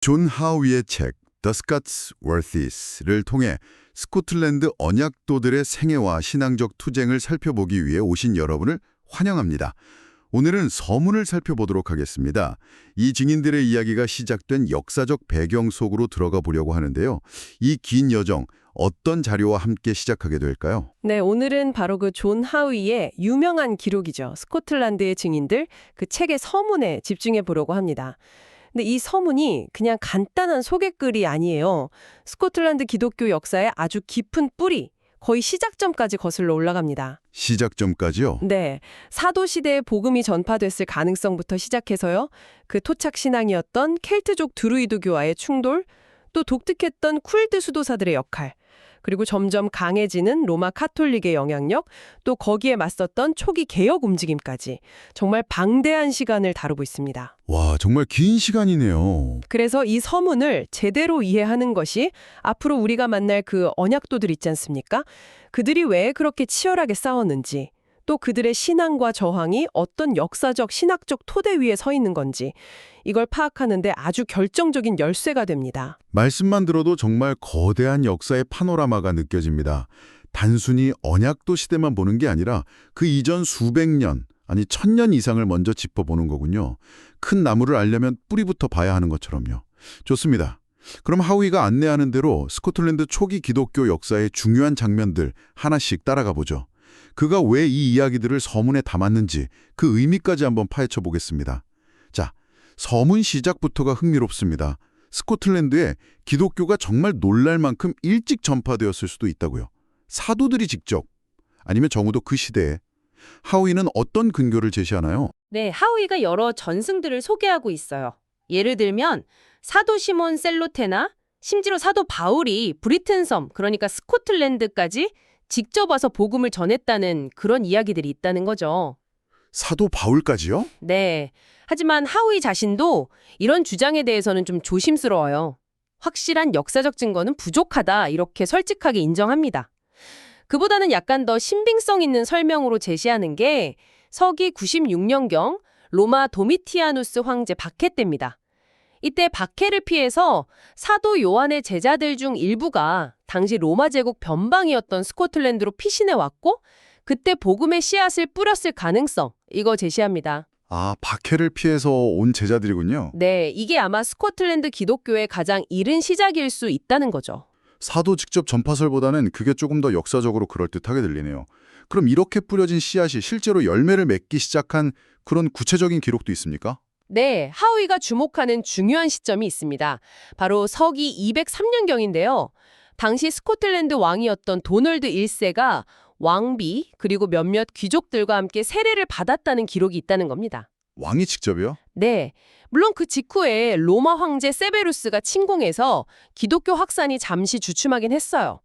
존 하우이의 책 The Scots Worthies를 통해 스코틀랜드 언약도들의 생애와 신앙적 투쟁을 살펴보기 위해 오신 여러분을 환영합니다. 오늘은 서문을 살펴보도록 하겠습니다. 이 증인들의 이야기가 시작된 역사적 배경 속으로 들어가 보려고 하는데요. 이 긴 여정, 어떤 자료와 함께 시작하게 될까요? 네, 오늘은 바로 그 존 하위의 유명한 기록이죠. 스코틀랜드의 증인들, 그 책의 서문에 집중해 보려고 합니다. 근데 이 서문이 그냥 간단한 소개글이 아니에요. 스코틀랜드 기독교 역사의 아주 깊은 뿌리, 거의 시작점까지 거슬러 올라갑니다. 시작점까지요? 네, 사도 시대에 복음이 전파됐을 가능성부터 시작해서요. 그 토착 신앙이었던 켈트족 드루이드교와의 충돌, 또 독특했던 쿨드 수도사들의 역할, 그리고 점점 강해지는 로마 카톨릭의 영향력, 또 거기에 맞섰던 초기 개혁 움직임까지 정말 방대한 시간을 다루고 있습니다. 와, 정말 긴 시간이네요. 그래서 이 서문을 제대로 이해하는 것이 앞으로 우리가 만날 그 언약도들 있지 않습니까? 그들이 왜 그렇게 치열하게 싸웠는지, 또 그들의 신앙과 저항이 어떤 역사적, 신학적 토대 위에 서 있는 건지 이걸 파악하는데 아주 결정적인 열쇠가 됩니다. 말씀만 들어도 정말 거대한 역사의 파노라마가 느껴집니다. 단순히 언약도 시대만 보는 게 아니라 그 이전 수백 년, 아니 1000년 이상을 먼저 짚어보는 거군요. 큰 나무를 알려면 뿌리부터 봐야 하는 것처럼요. 좋습니다. 그럼 하우이가 안내하는 대로 스코틀랜드 초기 기독교 역사의 중요한 장면들 하나씩 따라가 보죠. 그가 왜 이 이야기들을 서문에 담았는지 그 의미까지 한번 파헤쳐 보겠습니다. 자, 서문 시작부터가 흥미롭습니다. 스코틀랜드에 기독교가 정말 놀랄 만큼 일찍 전파되었을 수도 있다고요. 사도들이 직접, 아니면 적어도 그 시대에. 하우이는 어떤 근거를 제시하나요? 네, 하우이가 여러 전승들을 소개하고 있어요. 예를 들면 사도 시몬 셀로테나 심지어 사도 바울이 브리튼 섬, 그러니까 스코틀랜드까지 직접 와서 복음을 전했다는 그런 이야기들이 있다는 거죠. 사도 바울까지요? 네, 하지만 하우이 자신도 이런 주장에 대해서는 좀 조심스러워요. 확실한 역사적 증거는 부족하다 이렇게 솔직하게 인정합니다. 그보다는 약간 더 신빙성 있는 설명으로 제시하는 게 서기 96년경 로마 도미티아누스 황제 바케 때입니다. 이때 바케를 피해서 사도 요한의 제자들 중 일부가 당시 로마 제국 변방이었던 스코틀랜드로 피신해 왔고 그때 복음의 씨앗을 뿌렸을 가능성, 이거 제시합니다. 아, 박해를 피해서 온 제자들이군요. 네, 이게 아마 스코틀랜드 기독교의 가장 이른 시작일 수 있다는 거죠. 사도 직접 전파설보다는 그게 조금 더 역사적으로 그럴듯하게 들리네요. 그럼 이렇게 뿌려진 씨앗이 실제로 열매를 맺기 시작한 그런 구체적인 기록도 있습니까? 네, 하우이가 주목하는 중요한 시점이 있습니다. 바로 서기 203년경인데요. 당시 스코틀랜드 왕이었던 도널드 1세가 왕비 그리고 몇몇 귀족들과 함께 세례를 받았다는 기록이 있다는 겁니다. 왕이 직접이요? 네, 물론 그 직후에 로마 황제 세베루스가 침공해서 기독교 확산이 잠시 주춤하긴 했어요.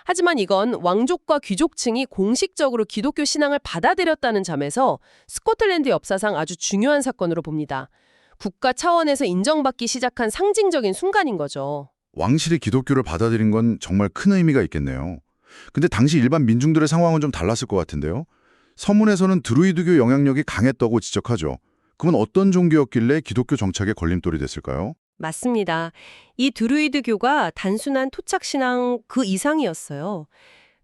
하지만 이건 왕족과 귀족층이 공식적으로 기독교 신앙을 받아들였다는 점에서 스코틀랜드 역사상 아주 중요한 사건으로 봅니다. 국가 차원에서 인정받기 시작한 상징적인 순간인 거죠. 왕실이 기독교를 받아들인 건 정말 큰 의미가 있겠네요. 근데 당시 일반 민중들의 상황은 좀 달랐을 것 같은데요. 서문에서는 드루이드교 영향력이 강했다고 지적하죠. 그건 어떤 종교였길래 기독교 정착에 걸림돌이 됐을까요? 맞습니다. 이 드루이드교가 단순한 토착신앙 그 이상이었어요.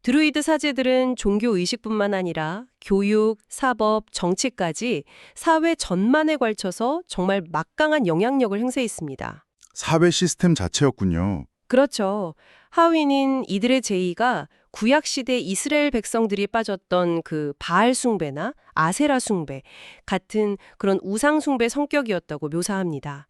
드루이드 사제들은 종교 의식뿐만 아니라 교육, 사법, 정치까지 사회 전반에 걸쳐서 정말 막강한 영향력을 행사했습니다. 사회 시스템 자체였군요. 그렇죠. 하위는 이들의 제의가 구약시대 이스라엘 백성들이 빠졌던 그 바알 숭배나 아세라 숭배 같은 그런 우상 숭배 성격이었다고 묘사합니다.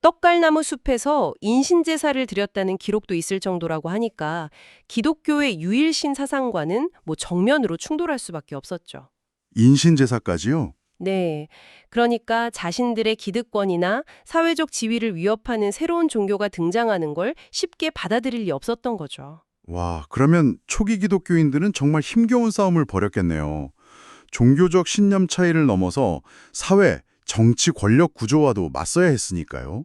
떡갈나무 숲에서 인신제사를 드렸다는 기록도 있을 정도라고 하니까 기독교의 유일신 사상과는 정면으로 충돌할 수밖에 없었죠. 인신제사까지요? 네, 그러니까 자신들의 기득권이나 사회적 지위를 위협하는 새로운 종교가 등장하는 걸 쉽게 받아들일 리 없었던 거죠. 와, 그러면 초기 기독교인들은 정말 힘겨운 싸움을 벌였겠네요. 종교적 신념 차이를 넘어서 사회, 정치 권력 구조와도 맞서야 했으니까요.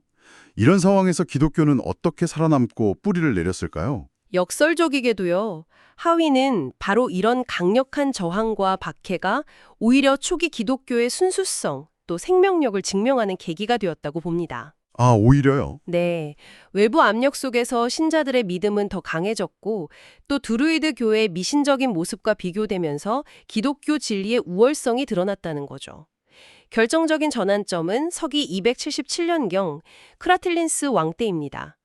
이런 상황에서 기독교는 어떻게 살아남고 뿌리를 내렸을까요? 역설적이게도요. 하위는 바로 이런 강력한 저항과 박해가 오히려 초기 기독교의 순수성, 또 생명력을 증명하는 계기가 되었다고 봅니다. 아, 오히려요? 네, 외부 압력 속에서 신자들의 믿음은 더 강해졌고 또 드루이드 교회의 미신적인 모습과 비교되면서 기독교 진리의 우월성이 드러났다는 거죠. 결정적인 전환점은 서기 277년경 크라틀린스 왕 때입니다.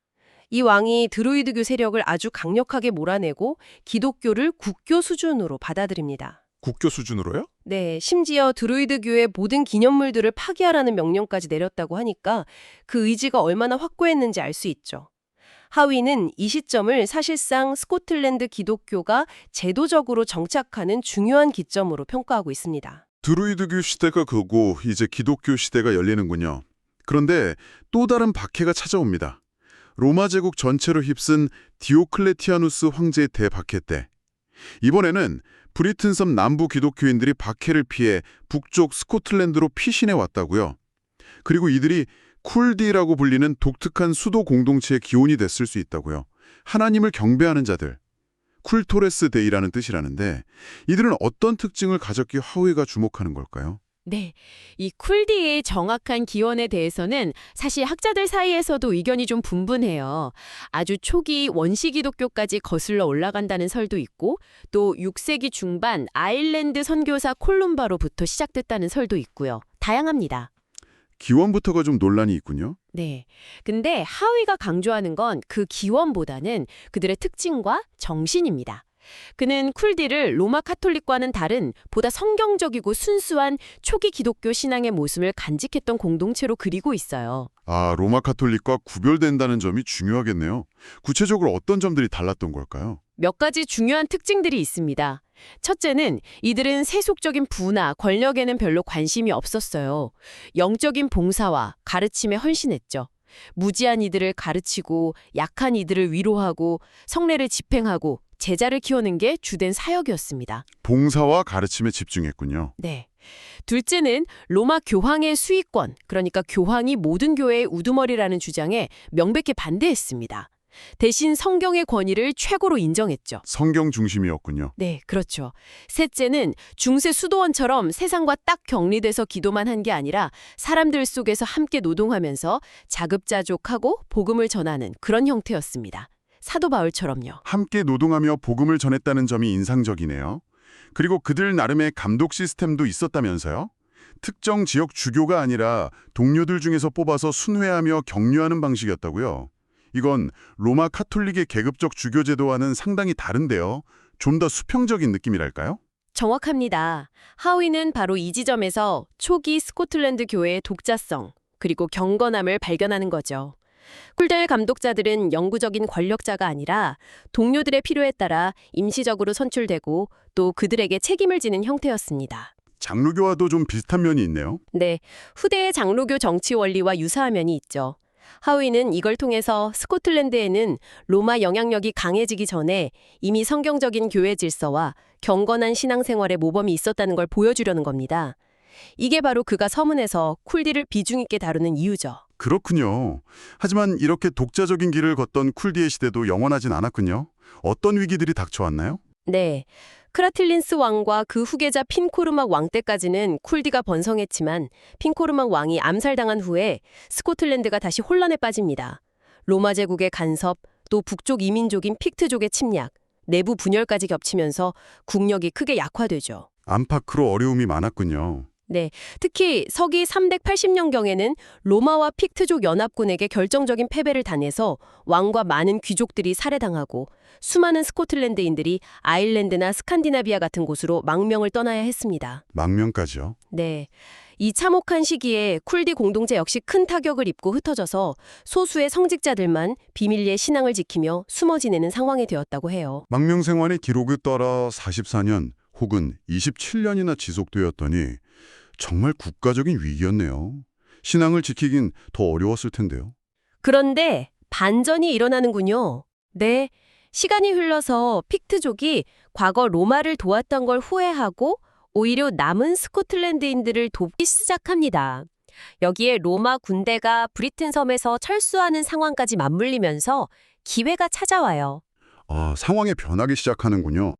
이 왕이 드루이드교 세력을 아주 강력하게 몰아내고 기독교를 국교 수준으로 받아들입니다. 국교 수준으로요? 네, 심지어 드루이드교의 모든 기념물들을 파기하라는 명령까지 내렸다고 하니까 그 의지가 얼마나 확고했는지 알 수 있죠. 하위는 이 시점을 사실상 스코틀랜드 기독교가 제도적으로 정착하는 중요한 기점으로 평가하고 있습니다. 드루이드교 시대가 그고 이제 기독교 시대가 열리는군요. 그런데 또 다른 박해가 찾아옵니다. 로마 제국 전체로 휩쓴 디오클레티아누스 황제의 대박해 때. 이번에는 브리튼 섬 남부 기독교인들이 박해를 피해 북쪽 스코틀랜드로 피신해 왔다고요. 그리고 이들이 쿨디라고 불리는 독특한 수도 공동체의 기원이 됐을 수 있다고요. 하나님을 경배하는 자들. 쿨토레스 데이라는 뜻이라는데 이들은 어떤 특징을 가졌기에 하위가 주목하는 걸까요? 네, 이 쿨디의 정확한 기원에 대해서는 사실 학자들 사이에서도 의견이 좀 분분해요. 아주 초기 원시 기독교까지 거슬러 올라간다는 설도 있고 또 6세기 중반 아일랜드 선교사 콜룸바로부터 시작됐다는 설도 있고요. 다양합니다. 기원부터가 좀 논란이 있군요. 네. 근데 하위가 강조하는 건 그 기원보다는 그들의 특징과 정신입니다. 그는 쿨디를 로마 카톨릭과는 다른 보다 성경적이고 순수한 초기 기독교 신앙의 모습을 간직했던 공동체로 그리고 있어요. 아, 로마 카톨릭과 구별된다는 점이 중요하겠네요. 구체적으로 어떤 점들이 달랐던 걸까요? 몇 가지 중요한 특징들이 있습니다. 첫째는 이들은 세속적인 부나 권력에는 별로 관심이 없었어요. 영적인 봉사와 가르침에 헌신했죠. 무지한 이들을 가르치고 약한 이들을 위로하고 성례를 집행하고 제자를 키우는 게 주된 사역이었습니다. 봉사와 가르침에 집중했군요. 네. 둘째는 로마 교황의 수위권, 그러니까 교황이 모든 교회의 우두머리라는 주장에 명백히 반대했습니다. 대신 성경의 권위를 최고로 인정했죠. 성경 중심이었군요. 네, 그렇죠. 셋째는 중세 수도원처럼 세상과 딱 격리돼서 기도만 한 게 아니라 사람들 속에서 함께 노동하면서 자급자족하고 복음을 전하는 그런 형태였습니다. 사도 바울처럼요. 함께 노동하며 복음을 전했다는 점이 인상적이네요. 그리고 그들 나름의 감독 시스템도 있었다면서요? 특정 지역 주교가 아니라 동료들 중에서 뽑아서 순회하며 격려하는 방식이었다고요. 이건 로마 카톨릭의 계급적 주교 제도와는 상당히 다른데요. 좀 더 수평적인 느낌이랄까요? 정확합니다. 하위는 바로 이 지점에서 초기 스코틀랜드 교회의 독자성, 그리고 경건함을 발견하는 거죠. 쿨델 감독자들은 영구적인 권력자가 아니라 동료들의 필요에 따라 임시적으로 선출되고 또 그들에게 책임을 지는 형태였습니다. 장로교와도 좀 비슷한 면이 있네요. 네, 후대의 장로교 정치 원리와 유사한 면이 있죠. 하위는 이걸 통해서 스코틀랜드에는 로마 영향력이 강해지기 전에 이미 성경적인 교회 질서와 경건한 신앙생활의 모범이 있었다는 걸 보여주려는 겁니다. 이게 바로 그가 서문에서 쿨디를 비중 있게 다루는 이유죠. 그렇군요. 하지만 이렇게 독자적인 길을 걷던 쿨디의 시대도 영원하진 않았군요. 어떤 위기들이 닥쳐왔나요? 네, 크라틀린스 왕과 그 후계자 핀코르막 왕 때까지는 쿨디가 번성했지만 핀코르막 왕이 암살당한 후에 스코틀랜드가 다시 혼란에 빠집니다. 로마 제국의 간섭, 또 북쪽 이민족인 픽트족의 침략, 내부 분열까지 겹치면서 국력이 크게 약화되죠. 안팎으로 어려움이 많았군요. 네, 특히 서기 380년경에는 로마와 픽트족 연합군에게 결정적인 패배를 당해서 왕과 많은 귀족들이 살해당하고 수많은 스코틀랜드인들이 아일랜드나 스칸디나비아 같은 곳으로 망명을 떠나야 했습니다. 망명까지요? 네, 이 참혹한 시기에 쿨디 공동체 역시 큰 타격을 입고 흩어져서 소수의 성직자들만 비밀리에 신앙을 지키며 숨어 지내는 상황이 되었다고 해요. 망명 생활의 기록에 따라 44년 혹은 27년이나 지속되었더니 정말 국가적인 위기였네요. 신앙을 지키긴 더 어려웠을 텐데요. 그런데 반전이 일어나는군요. 네, 시간이 흘러서 픽트족이 과거 로마를 도왔던 걸 후회하고 오히려 남은 스코틀랜드인들을 돕기 시작합니다. 여기에 로마 군대가 브리튼 섬에서 철수하는 상황까지 맞물리면서 기회가 찾아와요. 아, 상황이 변하기 시작하는군요.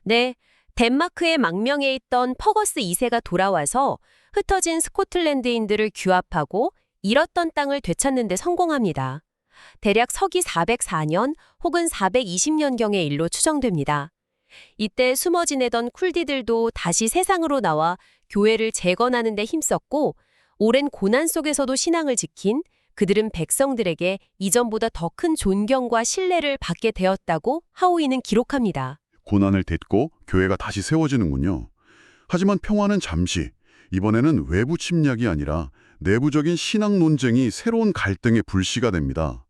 네, 덴마크의 망명해 있던 퍼거스 2세가 돌아와서 흩어진 스코틀랜드인들을 규합하고 잃었던 땅을 되찾는 데 성공합니다. 대략 서기 404년 혹은 420년경의 일로 추정됩니다. 이때 숨어 지내던 쿨디들도 다시 세상으로 나와 교회를 재건하는 데 힘썼고 오랜 고난 속에서도 신앙을 지킨 그들은 백성들에게 이전보다 더 큰 존경과 신뢰를 받게 되었다고 하우이는 기록합니다. 고난을 딛고 교회가 다시 세워지는군요. 하지만 평화는 잠시, 이번에는 외부 침략이 아니라 내부적인 신앙 논쟁이 새로운 갈등의 불씨가 됩니다.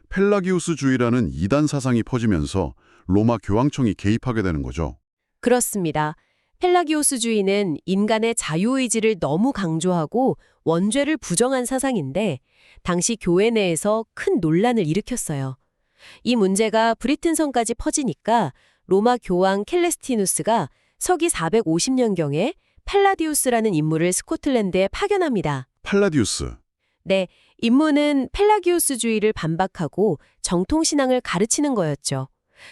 펠라기우스주의라는 이단 사상이 퍼지면서 로마 교황청이 개입하게 되는 거죠. 그렇습니다. 펠라기오스주의는 인간의 자유의지를 너무 강조하고 원죄를 부정한 사상인데 당시 교회 내에서 큰 논란을 일으켰어요. 이 문제가 브리튼성까지 퍼지니까 로마 교황 켈레스티누스가 서기 450년경에 팔라디우스라는 인물을 스코틀랜드에 파견합니다. 팔라디우스. 네, 임무는 펠라기우스주의를 반박하고 정통신앙을 가르치는 거였죠.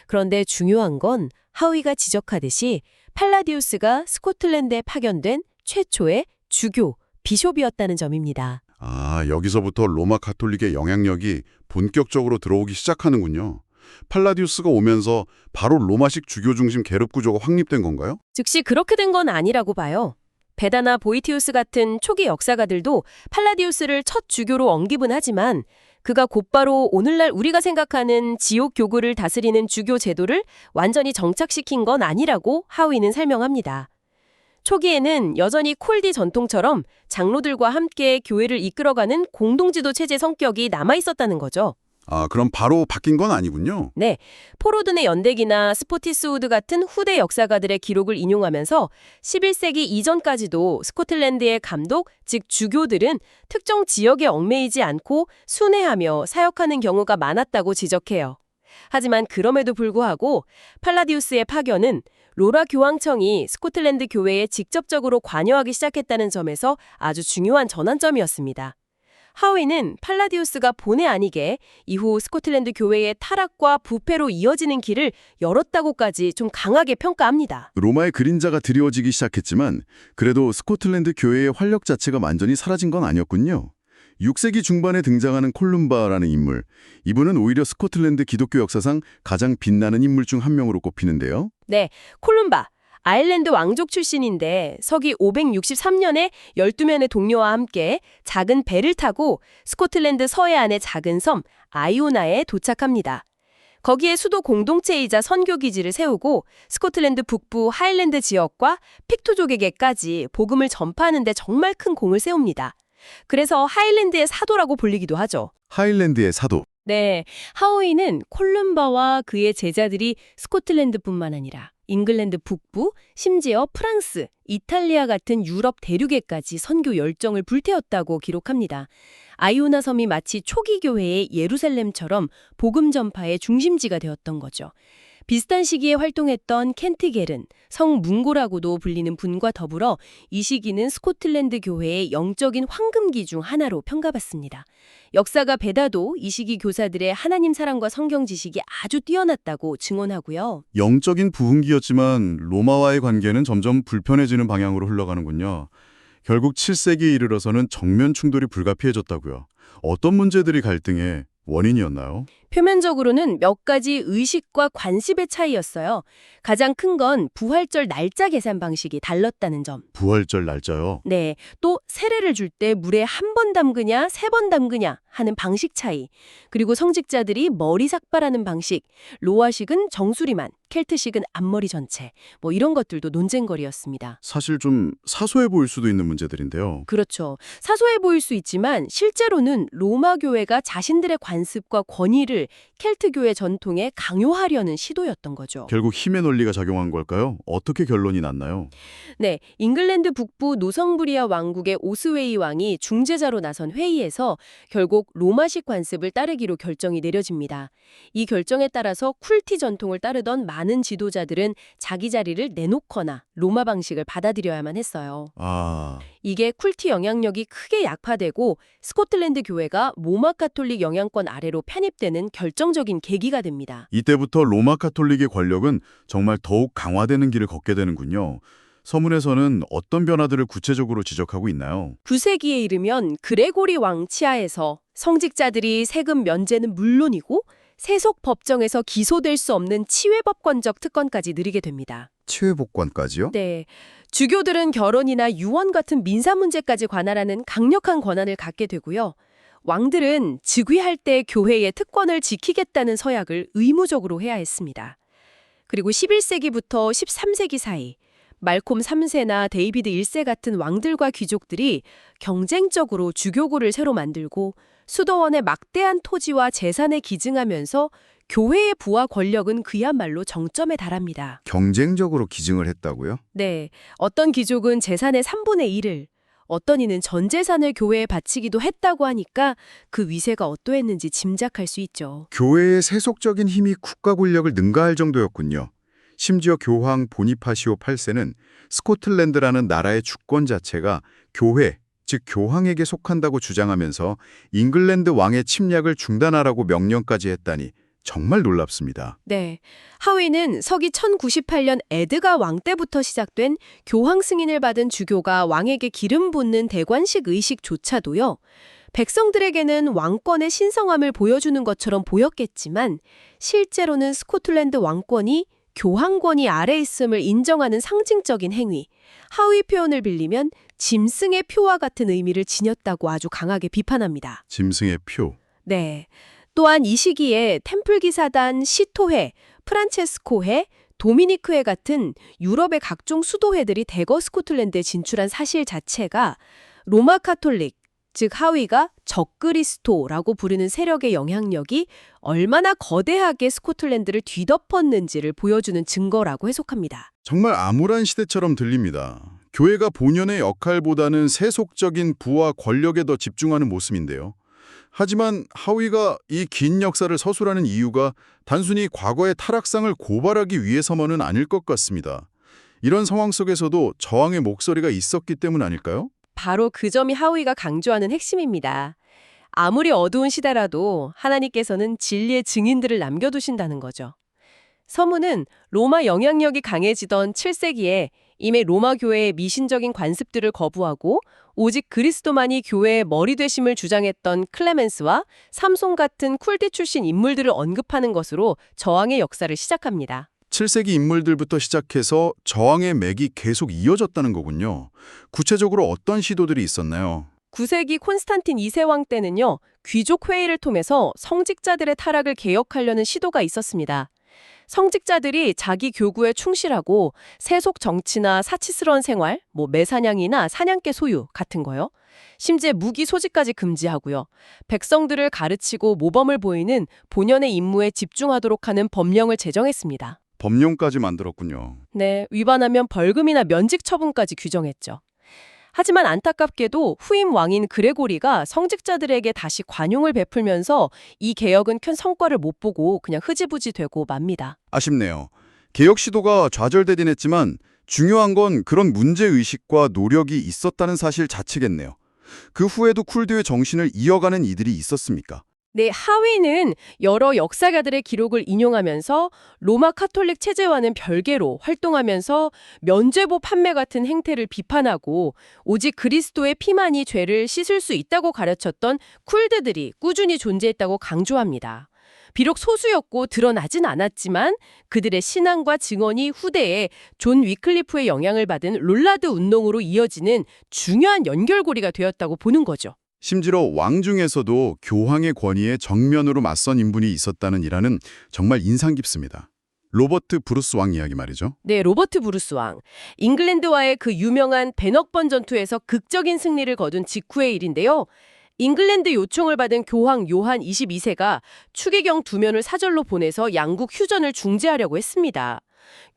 그런데 중요한 건 하위가 지적하듯이 팔라디우스가 스코틀랜드에 파견된 최초의 주교, 비숍이었다는 점입니다. 아, 여기서부터 로마 가톨릭의 영향력이 본격적으로 들어오기 시작하는군요. 팔라디우스가 오면서 바로 로마식 주교 중심 계급 구조가 확립된 건가요? 즉시 그렇게 된 건 아니라고 봐요. 베다나 보이티우스 같은 초기 역사가들도 팔라디우스를 첫 주교로 언급은 하지만 그가 곧바로 오늘날 우리가 생각하는 지옥 교구를 다스리는 주교 제도를 완전히 정착시킨 건 아니라고 하위는 설명합니다. 초기에는 여전히 콜디 전통처럼 장로들과 함께 교회를 이끌어가는 공동지도 체제 성격이 남아있었다는 거죠. 아, 그럼 바로 바뀐 건 아니군요. 네, 포로든의 연대기나 스포티스우드 같은 후대 역사가들의 기록을 인용하면서 11세기 이전까지도 스코틀랜드의 감독, 즉 주교들은 특정 지역에 얽매이지 않고 순회하며 사역하는 경우가 많았다고 지적해요. 하지만 그럼에도 불구하고 팔라디우스의 파견은 로마 교황청이 스코틀랜드 교회에 직접적으로 관여하기 시작했다는 점에서 아주 중요한 전환점이었습니다. 하위는 팔라디우스가 본의 아니게 이후 스코틀랜드 교회의 타락과 부패로 이어지는 길을 열었다고까지 좀 강하게 평가합니다. 로마의 그림자가 드리워지기 시작했지만 그래도 스코틀랜드 교회의 활력 자체가 완전히 사라진 건 아니었군요. 6세기 중반에 등장하는 콜룸바라는 인물, 이분은 오히려 스코틀랜드 기독교 역사상 가장 빛나는 인물 중 한 명으로 꼽히는데요. 네, 콜룸바. 아일랜드 왕족 출신인데 서기 563년에 12명의 동료와 함께 작은 배를 타고 스코틀랜드 서해안의 작은 섬 아이오나에 도착합니다. 거기에 수도 공동체이자 선교 기지를 세우고 스코틀랜드 북부 하일랜드 지역과 픽투족에게까지 복음을 전파하는 데 정말 큰 공을 세웁니다. 그래서 하일랜드의 사도라고 불리기도 하죠. 하일랜드의 사도. 네, 하우이는 콜룸바와 그의 제자들이 스코틀랜드뿐만 아니라 잉글랜드 북부, 심지어 프랑스, 이탈리아 같은 유럽 대륙에까지 선교 열정을 불태웠다고 기록합니다. 아이오나 섬이 마치 초기 교회의 예루살렘처럼 복음 전파의 중심지가 되었던 거죠. 비슷한 시기에 활동했던 켄트겔은 성문고라고도 불리는 분과 더불어 이 시기는 스코틀랜드 교회의 영적인 황금기 중 하나로 평가받습니다. 역사가 베다도 이 시기 교사들의 하나님 사랑과 성경 지식이 아주 뛰어났다고 증언하고요. 영적인 부흥기였지만 로마와의 관계는 점점 불편해지는 방향으로 흘러가는군요. 결국 7세기에 이르러서는 정면 충돌이 불가피해졌다고요. 어떤 문제들이 갈등의 원인이었나요? 표면적으로는 몇 가지 의식과 관습의 차이였어요. 가장 큰 건 부활절 날짜 계산 방식이 달랐다는 점. 부활절 날짜요. 네, 또 세례를 줄 때 물에 한 번 담그냐, 3번 담그냐 하는 방식 차이. 그리고 성직자들이 머리 삭발하는 방식. 로아식은 정수리만, 켈트식은 앞머리 전체. 뭐 이런 것들도 논쟁거리였습니다. 사실 좀 사소해 보일 수도 있는 문제들인데요. 그렇죠. 사소해 보일 수 있지만 실제로는 로마 교회가 자신들의 관습과 권위를 켈트교회 전통에 강요하려는 시도였던 거죠. 결국 힘의 논리가 작용한 걸까요? 어떻게 결론이 났나요? 네, 잉글랜드 북부 노성부리아 왕국의 오스웨이 왕이 중재자로 나선 회의에서 결국 로마식 관습을 따르기로 결정이 내려집니다. 이 결정에 따라서 쿨티 전통을 따르던 많은 지도자들은 자기 자리를 내놓거나 로마 방식을 받아들여야만 했어요. 이게 쿨티 영향력이 크게 약화되고 스코틀랜드 교회가 로마 가톨릭 영향권 아래로 편입되는 결정적인 계기가 됩니다. 이때부터 로마 가톨릭의 권력은 정말 더욱 강화되는 길을 걷게 되는군요. 서문에서는 어떤 변화들을 구체적으로 지적하고 있나요? 9세기에 이르면 그레고리 왕 치하에서 성직자들이 세금 면제는 물론이고 세속 법정에서 기소될 수 없는 치외법권적 특권까지 누리게 됩니다. 치외복권까지요? 네, 주교들은 결혼이나 유언 같은 민사 문제까지 관할하는 강력한 권한을 갖게 되고요. 왕들은 즉위할 때 교회의 특권을 지키겠다는 서약을 의무적으로 해야 했습니다. 그리고 11세기부터 13세기 사이 말콤 3세나 데이비드 1세 같은 왕들과 귀족들이 경쟁적으로 주교구를 새로 만들고 수도원의 막대한 토지와 재산에 기증하면서 교회의 부와 권력은 그야말로 정점에 달합니다. 경쟁적으로 기증을 했다고요? 네, 어떤 귀족은 재산의 3분의 1을, 어떤 이는 전 재산을 교회에 바치기도 했다고 하니까 그 위세가 어떠했는지 짐작할 수 있죠. 교회의 세속적인 힘이 국가 권력을 능가할 정도였군요. 심지어 교황 보니파시오 8세는 스코틀랜드라는 나라의 주권 자체가 교회, 즉 교황에게 속한다고 주장하면서 잉글랜드 왕의 침략을 중단하라고 명령까지 했다니 정말 놀랍습니다. 네, 하위는 서기 1098년 에드가 왕 때부터 시작된 교황 승인을 받은 주교가 왕에게 기름 붓는 대관식 의식조차도요. 백성들에게는 왕권의 신성함을 보여주는 것처럼 보였겠지만 실제로는 스코틀랜드 왕권이 교황권이 아래 있음을 인정하는 상징적인 행위, 하위 표현을 빌리면 짐승의 표와 같은 의미를 지녔다고 아주 강하게 비판합니다. 짐승의 표. 네. 또한 이 시기에 템플 기사단 시토회, 프란체스코회, 도미니크회 같은 유럽의 각종 수도회들이 대거 스코틀랜드에 진출한 사실 자체가 로마 카톨릭, 즉 하위가 적그리스도라고 부르는 세력의 영향력이 얼마나 거대하게 스코틀랜드를 뒤덮었는지를 보여주는 증거라고 해석합니다. 정말 암울한 시대처럼 들립니다. 교회가 본연의 역할보다는 세속적인 부와 권력에 더 집중하는 모습인데요. 하지만 하위가 이 긴 역사를 서술하는 이유가 단순히 과거의 타락상을 고발하기 위해서만은 아닐 것 같습니다. 이런 상황 속에서도 저항의 목소리가 있었기 때문 아닐까요? 바로 그 점이 하위가 강조하는 핵심입니다. 아무리 어두운 시대라도 하나님께서는 진리의 증인들을 남겨두신다는 거죠. 서문은 로마 영향력이 강해지던 7세기에 이미 로마 교회의 미신적인 관습들을 거부하고 오직 그리스도만이 교회의 머리 되심을 주장했던 클레멘스와 삼손 같은 쿨드 출신 인물들을 언급하는 것으로 저항의 역사를 시작합니다. 7세기 인물들부터 시작해서 저항의 맥이 계속 이어졌다는 거군요. 구체적으로 어떤 시도들이 있었나요? 9세기 콘스탄틴 2세 왕 때는요, 귀족 회의를 통해서 성직자들의 타락을 개혁하려는 시도가 있었습니다. 성직자들이 자기 교구에 충실하고 세속 정치나 사치스러운 생활, 매사냥이나 사냥개 소유 같은 거요. 심지어 무기 소지까지 금지하고요. 백성들을 가르치고 모범을 보이는 본연의 임무에 집중하도록 하는 법령을 제정했습니다. 법령까지 만들었군요. 네, 위반하면 벌금이나 면직 처분까지 규정했죠. 하지만 안타깝게도 후임 왕인 그레고리가 성직자들에게 다시 관용을 베풀면서 이 개혁은 큰 성과를 못 보고 그냥 흐지부지 되고 맙니다. 아쉽네요. 개혁 시도가 좌절되긴 했지만 중요한 건 그런 문제의식과 노력이 있었다는 사실 자체겠네요. 그 후에도 쿨드의 정신을 이어가는 이들이 있었습니까? 네, 하위는 여러 역사가들의 기록을 인용하면서 로마 카톨릭 체제와는 별개로 활동하면서 면죄부 판매 같은 행태를 비판하고 오직 그리스도의 피만이 죄를 씻을 수 있다고 가르쳤던 쿨드들이 꾸준히 존재했다고 강조합니다. 비록 소수였고 드러나진 않았지만 그들의 신앙과 증언이 후대에 존 위클리프의 영향을 받은 롤라드 운동으로 이어지는 중요한 연결고리가 되었다고 보는 거죠. 심지어 왕 중에서도 교황의 권위에 정면으로 맞선 인물이 있었다는 일화는 정말 인상 깊습니다. 로버트 브루스 왕 이야기 말이죠. 네, 로버트 브루스 왕. 잉글랜드와의 그 유명한 베넉번 전투에서 극적인 승리를 거둔 직후의 일인데요. 잉글랜드 요청을 받은 교황 요한 22세가 추기경 2면을 사절로 보내서 양국 휴전을 중재하려고 했습니다.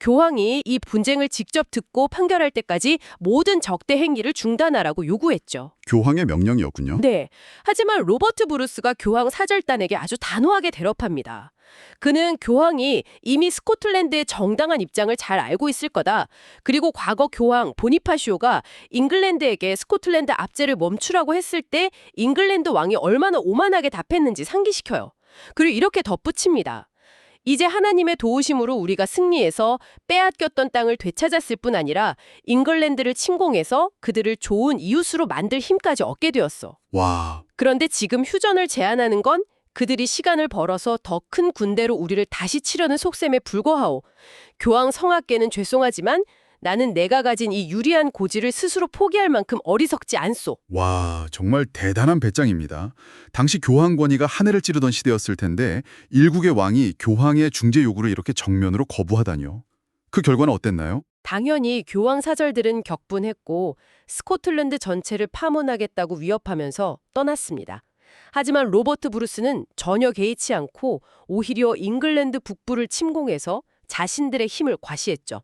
교황이 이 분쟁을 직접 듣고 판결할 때까지 모든 적대 행위를 중단하라고 요구했죠. 교황의 명령이었군요. 네. 하지만 로버트 브루스가 교황 사절단에게 아주 단호하게 대럽합니다. 그는 교황이 이미 스코틀랜드의 정당한 입장을 잘 알고 있을 거다. 그리고 과거 교황 보니파시오가 잉글랜드에게 스코틀랜드 압제를 멈추라고 했을 때 잉글랜드 왕이 얼마나 오만하게 답했는지 상기시켜요. 그리고 이렇게 덧붙입니다. 이제 하나님의 도우심으로 우리가 승리해서 빼앗겼던 땅을 되찾았을 뿐 아니라 잉글랜드를 침공해서 그들을 좋은 이웃으로 만들 힘까지 얻게 되었어. 와, 그런데 지금 휴전을 제안하는 건 그들이 시간을 벌어서 더 큰 군대로 우리를 다시 치려는 속셈에 불과하오. 교황 성악계는 죄송하지만 나는 내가 가진 이 유리한 고지를 스스로 포기할 만큼 어리석지 않소. 와, 정말 대단한 배짱입니다. 당시 교황 권위가 하늘을 찌르던 시대였을 텐데 일국의 왕이 교황의 중재 요구를 이렇게 정면으로 거부하다니요. 그 결과는 어땠나요? 당연히 교황 사절들은 격분했고 스코틀랜드 전체를 파문하겠다고 위협하면서 떠났습니다. 하지만 로버트 브루스는 전혀 개의치 않고 오히려 잉글랜드 북부를 침공해서 자신들의 힘을 과시했죠.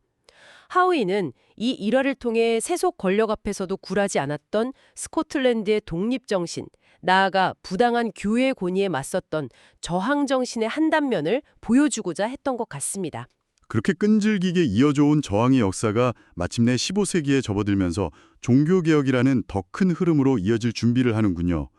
하우이는 이 일화를 통해 세속 권력 앞에서도 굴하지 않았던 스코틀랜드의 독립정신, 나아가 부당한 교회 권위에 맞섰던 저항정신의 한 단면을 보여주고자 했던 것 같습니다. 그렇게 끈질기게 이어져온 저항의 역사가 마침내 15세기에 접어들면서 종교개혁이라는 더 큰 흐름으로 이어질 준비를 하는군요.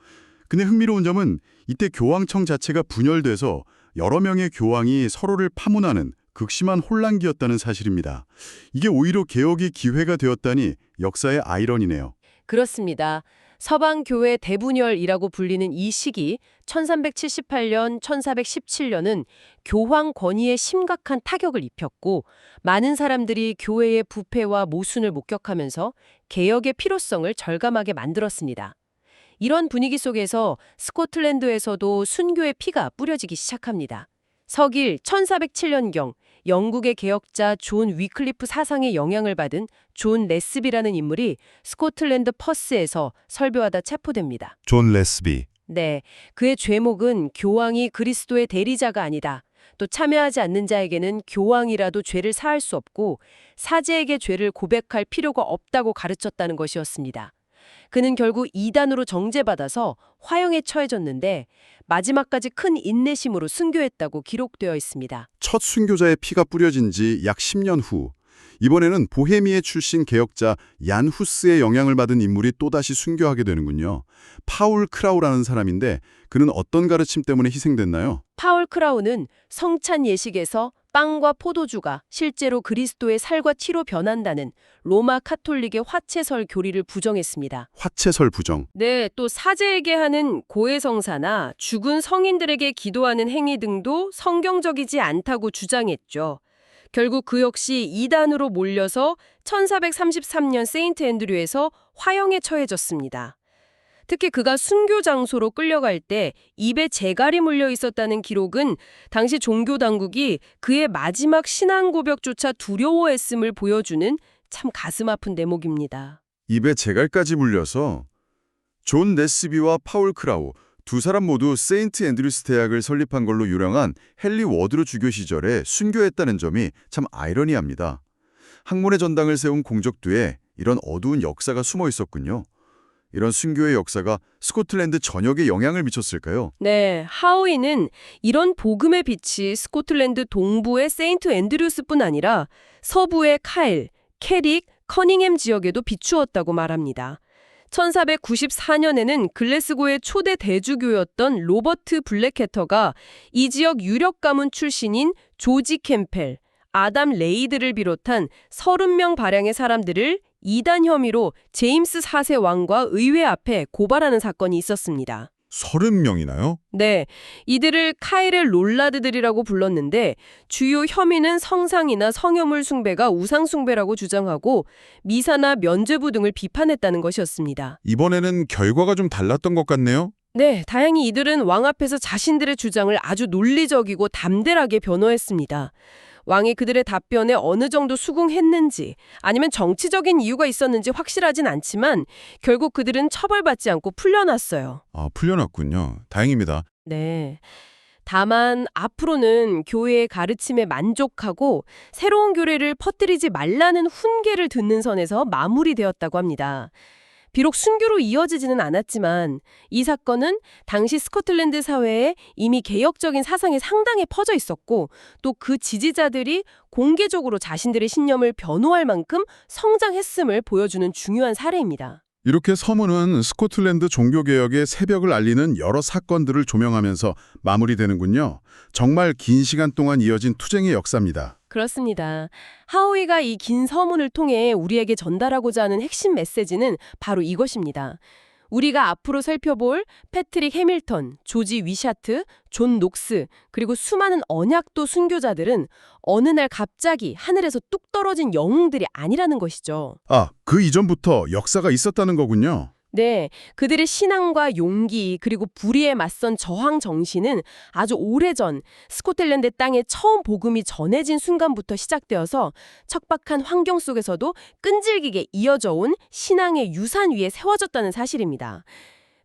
근데 흥미로운 점은 이때 교황청 자체가 분열돼서 여러 명의 교황이 서로를 파문하는 극심한 혼란기였다는 사실입니다. 이게 오히려 개혁의 기회가 되었다니 역사의 아이러니네요. 그렇습니다. 서방교회 대분열이라고 불리는 이 시기 1378년, 1417년은 교황 권위에 심각한 타격을 입혔고 많은 사람들이 교회의 부패와 모순을 목격하면서 개혁의 필요성을 절감하게 만들었습니다. 이런 분위기 속에서 스코틀랜드에서도 순교의 피가 뿌려지기 시작합니다. 서길 1407년경 영국의 개혁자 존 위클리프 사상의 영향을 받은 존 레스비라는 인물이 스코틀랜드 퍼스에서 설교하다 체포됩니다. 존 레스비. 네, 그의 죄목은 교황이 그리스도의 대리자가 아니다. 또 참여하지 않는 자에게는 교황이라도 죄를 사할 수 없고 사제에게 죄를 고백할 필요가 없다고 가르쳤다는 것이었습니다. 그는 결국 이단으로 정죄받아서 화형에 처해졌는데 마지막까지 큰 인내심으로 순교했다고 기록되어 있습니다. 첫 순교자의 피가 뿌려진 지 약 10년 후 이번에는 보헤미에 출신 개혁자 얀 후스의 영향을 받은 인물이 또다시 순교하게 되는군요. 파울 크라우라는 사람인데 그는 어떤 가르침 때문에 희생됐나요? 파울 크라우는 성찬 예식에서 빵과 포도주가 실제로 그리스도의 살과 티로 변한다는 로마 카톨릭의 화채설 교리를 부정했습니다. 화채설 부정. 네, 또 사제에게 하는 고해성사나 죽은 성인들에게 기도하는 행위 등도 성경적이지 않다고 주장했죠. 결국 그 역시 이단으로 몰려서 1433년 세인트 앤드류에서 화형에 처해졌습니다. 특히 그가 순교 장소로 끌려갈 때 입에 재갈이 물려 있었다는 기록은 당시 종교 당국이 그의 마지막 신앙 고백조차 두려워했음을 보여주는 참 가슴 아픈 대목입니다. 입에 재갈까지 물려서 존 레스비와 파울 크라우 두 사람 모두 세인트 앤드류스 대학을 설립한 걸로 유명한 헨리 워드로 주교 시절에 순교했다는 점이 참 아이러니합니다. 학문의 전당을 세운 공적 뒤에 이런 어두운 역사가 숨어 있었군요. 이런 순교의 역사가 스코틀랜드 전역에 영향을 미쳤을까요? 네, 하우이는 이런 복음의 빛이 스코틀랜드 동부의 세인트 앤드류스뿐 아니라 서부의 카일, 캐릭, 커닝햄 지역에도 비추었다고 말합니다. 1494년에는 글래스고의 초대 대주교였던 로버트 블랙해터가 이 지역 유력 가문 출신인 조지 캠펠, 아담 레이드를 비롯한 30명 발량의 사람들을 이단 혐의로 제임스 4세 왕과 의회 앞에 고발하는 사건이 있었습니다. 30명이나요? 네, 이들을 카일의 롤라드들이라고 불렀는데 주요 혐의는 성상이나 성여물 숭배가 우상 숭배라고 주장하고 미사나 면죄부 등을 비판했다는 것이었습니다. 이번에는 결과가 좀 달랐던 것 같네요. 네, 다행히 이들은 왕 앞에서 자신들의 주장을 아주 논리적이고 담대하게 변호했습니다. 왕이 그들의 답변에 어느 정도 수긍했는지 아니면 정치적인 이유가 있었는지 확실하진 않지만 결국 그들은 처벌받지 않고 풀려났어요. 아, 풀려났군요. 다행입니다. 네. 다만 앞으로는 교회의 가르침에 만족하고 새로운 교례를 퍼뜨리지 말라는 훈계를 듣는 선에서 마무리되었다고 합니다. 비록 순교로 이어지지는 않았지만 이 사건은 당시 스코틀랜드 사회에 이미 개혁적인 사상이 상당히 퍼져 있었고 또 그 지지자들이 공개적으로 자신들의 신념을 변호할 만큼 성장했음을 보여주는 중요한 사례입니다. 이렇게 서문은 스코틀랜드 종교개혁의 새벽을 알리는 여러 사건들을 조명하면서 마무리되는군요. 정말 긴 시간 동안 이어진 투쟁의 역사입니다. 그렇습니다. 하우이가 이 긴 서문을 통해 우리에게 전달하고자 하는 핵심 메시지는 바로 이것입니다. 우리가 앞으로 살펴볼 패트릭 해밀턴, 조지 위샤트, 존 녹스, 그리고 수많은 언약도 순교자들은 어느 날 갑자기 하늘에서 뚝 떨어진 영웅들이 아니라는 것이죠. 아, 그 이전부터 역사가 있었다는 거군요. 네, 그들의 신앙과 용기 그리고 불의에 맞선 저항 정신은 아주 오래전 스코틀랜드 땅에 처음 복음이 전해진 순간부터 시작되어서 척박한 환경 속에서도 끈질기게 이어져 온 신앙의 유산 위에 세워졌다는 사실입니다.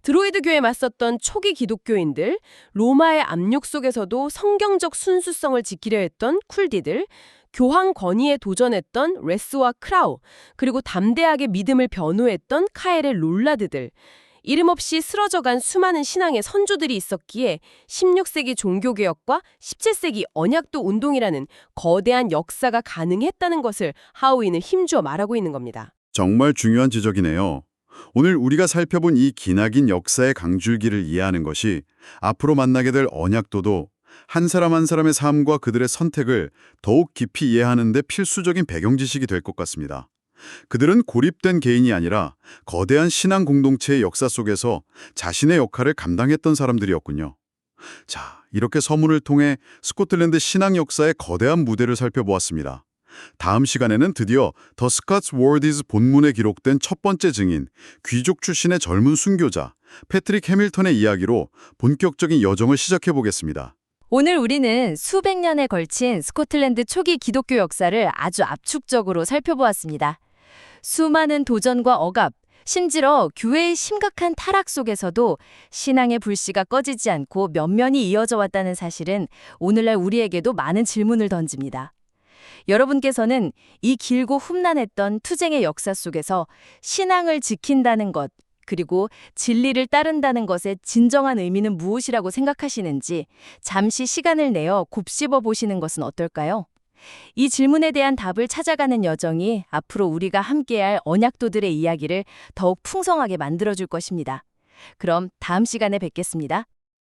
드로이드교에 맞섰던 초기 기독교인들, 로마의 압력 속에서도 성경적 순수성을 지키려 했던 쿨디들, 교황 권위에 도전했던 레스와 크라우, 그리고 담대하게 믿음을 변호했던 카엘의 롤라드들, 이름 없이 쓰러져간 수많은 신앙의 선조들이 있었기에 16세기 종교개혁과 17세기 언약도 운동이라는 거대한 역사가 가능했다는 것을 하우이는 힘주어 말하고 있는 겁니다. 정말 중요한 지적이네요. 오늘 우리가 살펴본 이 기나긴 역사의 강줄기를 이해하는 것이 앞으로 만나게 될 언약도도 한 사람 한 사람의 삶과 그들의 선택을 더욱 깊이 이해하는 데 필수적인 배경 지식이 될 것 같습니다. 그들은 고립된 개인이 아니라 거대한 신앙 공동체의 역사 속에서 자신의 역할을 감당했던 사람들이었군요. 자, 이렇게 서문을 통해 스코틀랜드 신앙 역사의 거대한 무대를 살펴보았습니다. 다음 시간에는 드디어 더 스캇스 월디즈 본문에 기록된 첫 번째 증인, 귀족 출신의 젊은 순교자, 패트릭 해밀턴의 이야기로 본격적인 여정을 시작해 보겠습니다. 오늘 우리는 수백 년에 걸친 스코틀랜드 초기 기독교 역사를 아주 압축적으로 살펴보았습니다. 수많은 도전과 억압, 심지어 교회의 심각한 타락 속에서도 신앙의 불씨가 꺼지지 않고 면면이 이어져 왔다는 사실은 오늘날 우리에게도 많은 질문을 던집니다. 여러분께서는 이 길고 hum난했던 투쟁의 역사 속에서 신앙을 지킨다는 것, 그리고 진리를 따른다는 것의 진정한 의미는 무엇이라고 생각하시는지 잠시 시간을 내어 곱씹어 보시는 것은 어떨까요? 이 질문에 대한 답을 찾아가는 여정이 앞으로 우리가 함께할 언약도들의 이야기를 더욱 풍성하게 만들어줄 것입니다. 그럼 다음 시간에 뵙겠습니다.